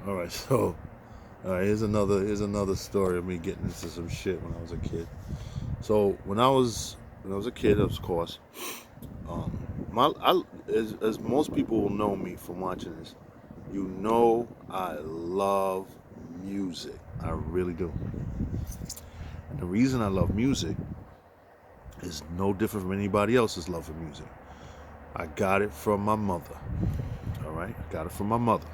All right, so here's another story of me getting into some shit when I was a kid. So when I was a kid, of course, um, as most people will know me from watching this, you know I love music. I really do. And the reason I love music is no different from anybody else's love for music. I got it from my mother. All right, I got it from my mother.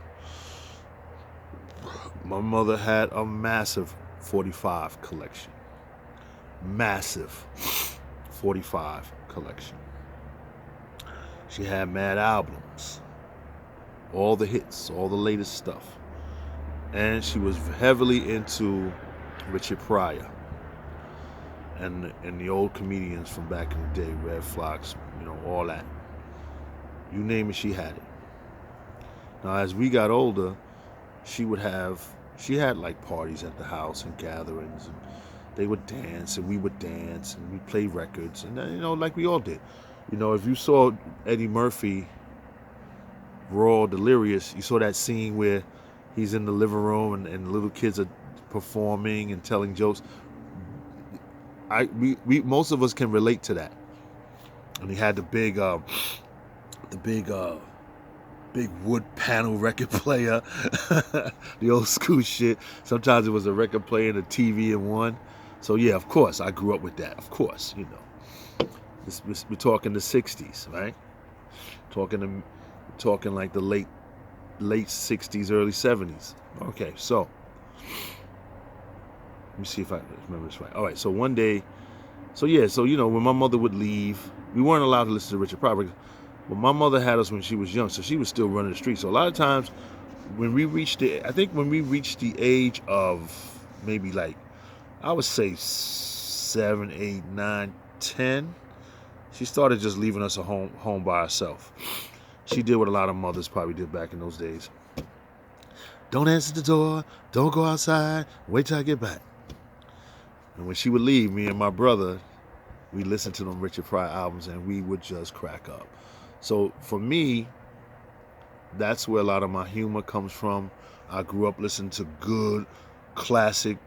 My mother had a massive 45 collection. Massive 45 collection. She had mad albums, all the hits, all the latest stuff. And she was heavily into Richard Pryor and the old comedians from back in the day, Red Fox, all that. You name it, she had it. Now, as we got older, she had like parties at the house and gatherings, and they would dance and we would dance and we'd play records, and like we all did. If you saw Eddie Murphy Raw Delirious, you saw that scene where he's in the living room and the little kids are performing and telling jokes. We most of us can relate to that. And he had the big wood panel record player, the old school shit. Sometimes it was a record player and a TV in one. So yeah, of course, I grew up with that. Of course, we're talking the '60s, right? Talking like the late '60s, early '70s. Okay, so let me see if I remember this right. All right, so one day, when my mother would leave, we weren't allowed to listen to Richard Pryor. Well, my mother had us when she was young, so she was still running the streets. So a lot of times, when we reached the age of maybe like, I would say 7, 8, 9, 10, she started just leaving us at home by herself. She did what a lot of mothers probably did back in those days. Don't answer the door. Don't go outside. Wait till I get back. And when she would leave, me and my brother, we listened to them Richard Pryor albums and we would just crack up. So for me, that's where a lot of my humor comes from. I grew up listening to good, classic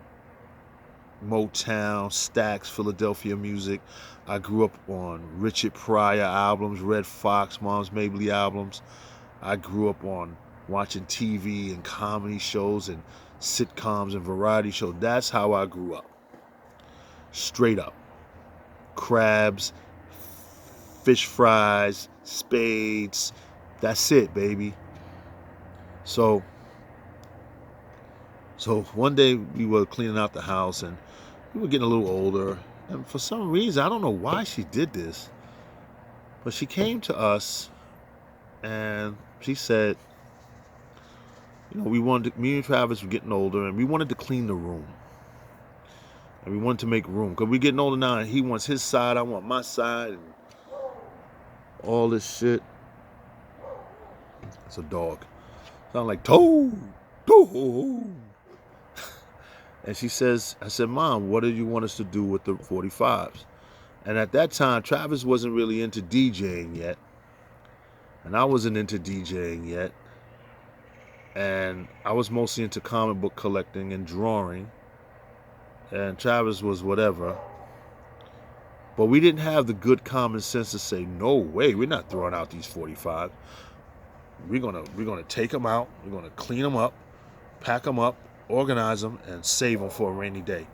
Motown, Stax, Philadelphia music. I grew up on Richard Pryor albums, Red Fox, Mom's Mabley albums. I grew up on watching TV and comedy shows and sitcoms and variety shows. That's how I grew up. Straight up. Crabs, fish fries, spades. That's it, baby. So one day we were cleaning out the house and we were getting a little older. And for some reason, I don't know why she did this, but she came to us and she said, me and Travis were getting older and we wanted to clean the room. And we wanted to make room because we're getting older now and he wants his side, I want my side, and all this shit. It's a dog. Sound like Toad. And I said, Mom, what do you want us to do with the 45s? And at that time, Travis wasn't really into DJing yet. And I wasn't into DJing yet. And I was mostly into comic book collecting and drawing. And Travis was whatever. But we didn't have the good common sense to say, no way, we're not throwing out these 45. We're gonna take them out. We're gonna clean them up, pack them up, organize them, and save them for a rainy day.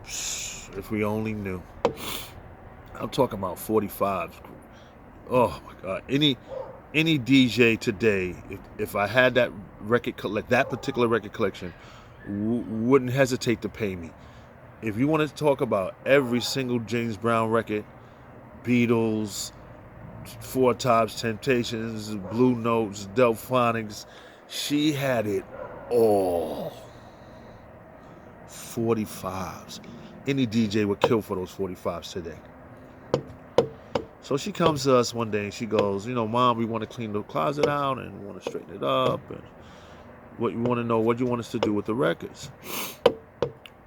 If we only knew. I'm talking about 45s. Oh my God! Any DJ today, if I had that that particular record collection, wouldn't hesitate to pay me. If you want to talk about every single James Brown record, Beatles, Four Tops, Temptations, Blue Notes, Delphonics, she had it all. 45s. Any DJ would kill for those 45s today. So she comes to us one day and she goes, Mom, we want to clean the closet out and we want to straighten it up. And what you want to know, what do you want us to do with the records?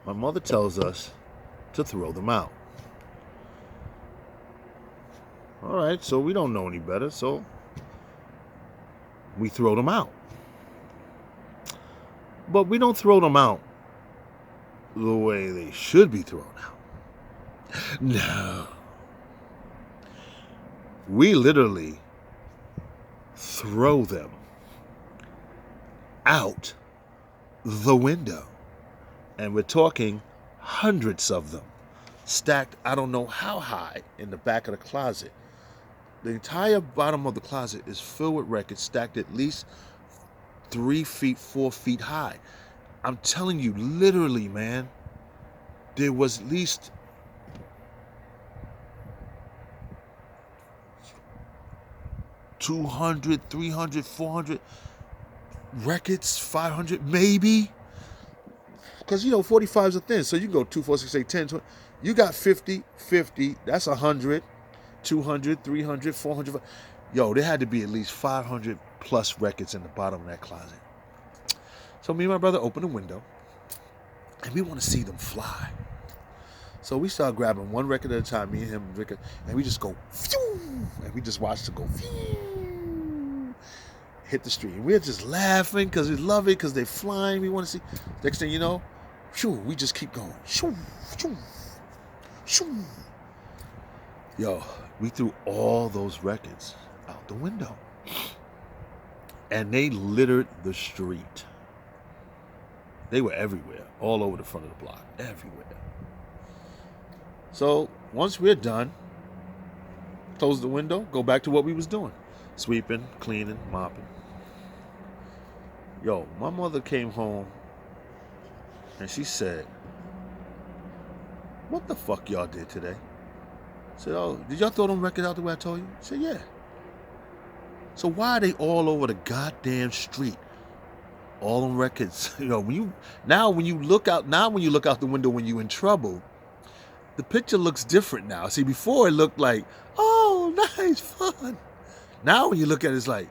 My mother tells us to throw them out. All right, so we don't know any better, so we throw them out. But we don't throw them out the way they should be thrown out. No. We literally throw them out the window. And we're talking hundreds of them stacked I don't know how high in the back of the closet. The entire bottom of the closet is filled with records stacked at least 3 feet, 4 feet high. I'm telling you, literally, man, there was at least 200, 300, 400 records, 500 maybe. Because, 45s are thin. So you can go 2, 4, 6, 8, 10, 20. You got 50, that's 100, 200, 300, 400. Yo, there had to be at least 500 plus records in the bottom of that closet. So me and my brother open the window, and we want to see them fly. So we start grabbing one record at a time, me and him, and we just go, phew, and we just watch it go, phew, hit the street. And we're just laughing because we love it, because they're flying. We want to see. Next thing you know, shoo, we just keep going. Shoo, shoo, shoo. Yo, we threw all those records out the window. And they littered the street. They were everywhere, all over the front of the block, everywhere. So once we're done, close the window, go back to what we was doing. Sweeping, cleaning, mopping. Yo, my mother came home and she said, "What the fuck y'all did today?" I said, "Oh, did y'all throw them records out the way I told you?" I said, "Yeah." So why are they all over the goddamn street? All them records. When you look out the window when you in trouble, the picture looks different now. See, before it looked like, oh, nice, fun. Now when you look at it, it's like,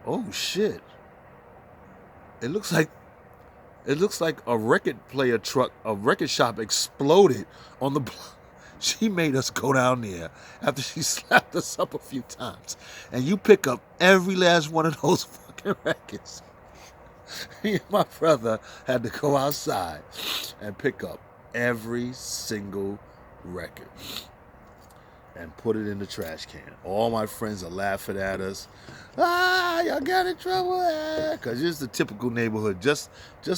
oh shit. It looks like a record player truck, a record shop exploded on the block. She made us go down there after she slapped us up a few times. And you pick up every last one of those fucking records. Me and my brother had to go outside and pick up every single record and put it in the trash can. All my friends are laughing at us. Y'all got in trouble. Because it's the typical neighborhood, just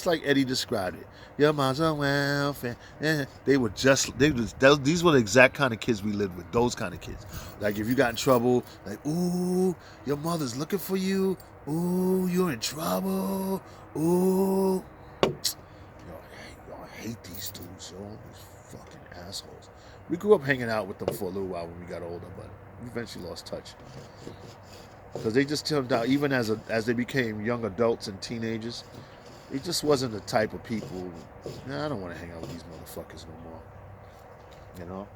like Eddie described it. Your mom's on welfare. These were the exact kind of kids we lived with, those kind of kids. Like if you got in trouble, like, ooh, your mother's looking for you. Ooh, you're in trouble. Ooh. Y'all hate these dudes, yo. These fucking assholes. We grew up hanging out with them for a little while when we got older, but we eventually lost touch. Because they just turned out, even as they became young adults and teenagers, it just wasn't the type of people. I don't want to hang out with these motherfuckers no more.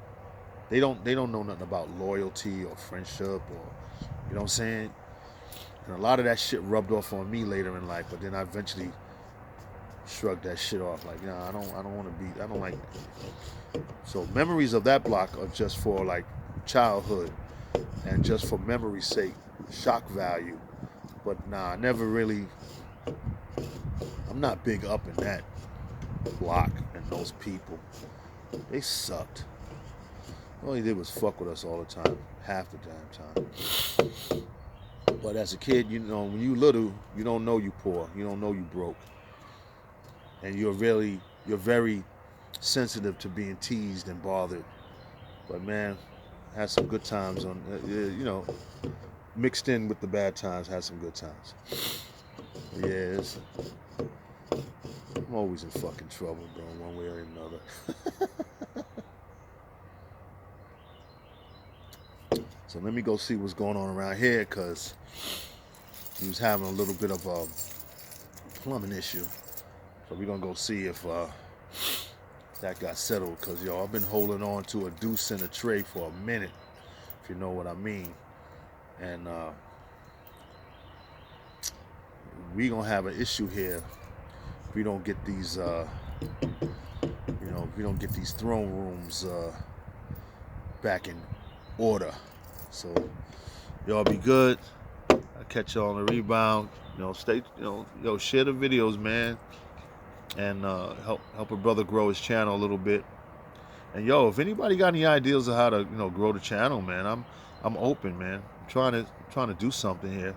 They don't know nothing about loyalty or friendship, or you know what I'm saying. And a lot of that shit rubbed off on me later in life, but then I eventually shrugged that shit off. Like, I don't like it. So memories of that block are just for like childhood and just for memory's sake, shock value. But I never really, I'm not big up in that block and those people. They sucked. All they did was fuck with us all the time, half the damn time. But as a kid, when you little, you don't know you poor, you don't know you broke, and you're very sensitive to being teased and bothered. But man, had some good times mixed in with the bad times. Had some good times. Yeah, I'm always in fucking trouble, bro, one way or another. So let me go see what's going on around here, because he was having a little bit of a plumbing issue. So we're going to go see if that got settled, because, I've been holding on to a deuce in a tray for a minute, if you know what I mean. And we're going to have an issue here if we don't get these, if we don't get these throne rooms back in order. So y'all be good. I catch y'all on the rebound. You know, stay, share the videos, man, and help a brother grow his channel a little bit. And if anybody got any ideas of how to, grow the channel, man, I'm open, man. I'm trying to do something here.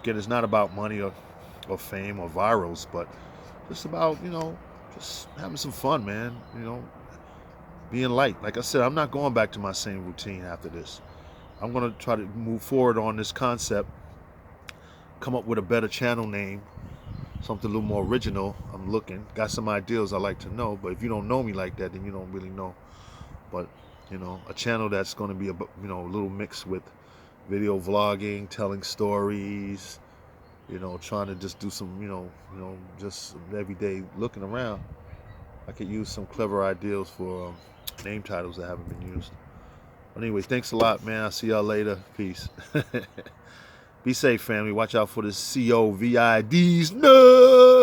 Again, it's not about money or fame or virals, but just about, just having some fun, man. Being light. Like I said, I'm not going back to my same routine after this. I'm gonna try to move forward on this concept, come up with a better channel name, something a little more original. I'm looking, got some ideas I like to know, but if you don't know me like that, then you don't really know. But a channel that's going to be a little mix with video vlogging, telling stories, trying to just do some just some everyday looking around. I could use some clever ideas for name titles that haven't been used. But anyway, thanks a lot, man. I'll see y'all later. Peace. Be safe, family. Watch out for the COVIDs. No!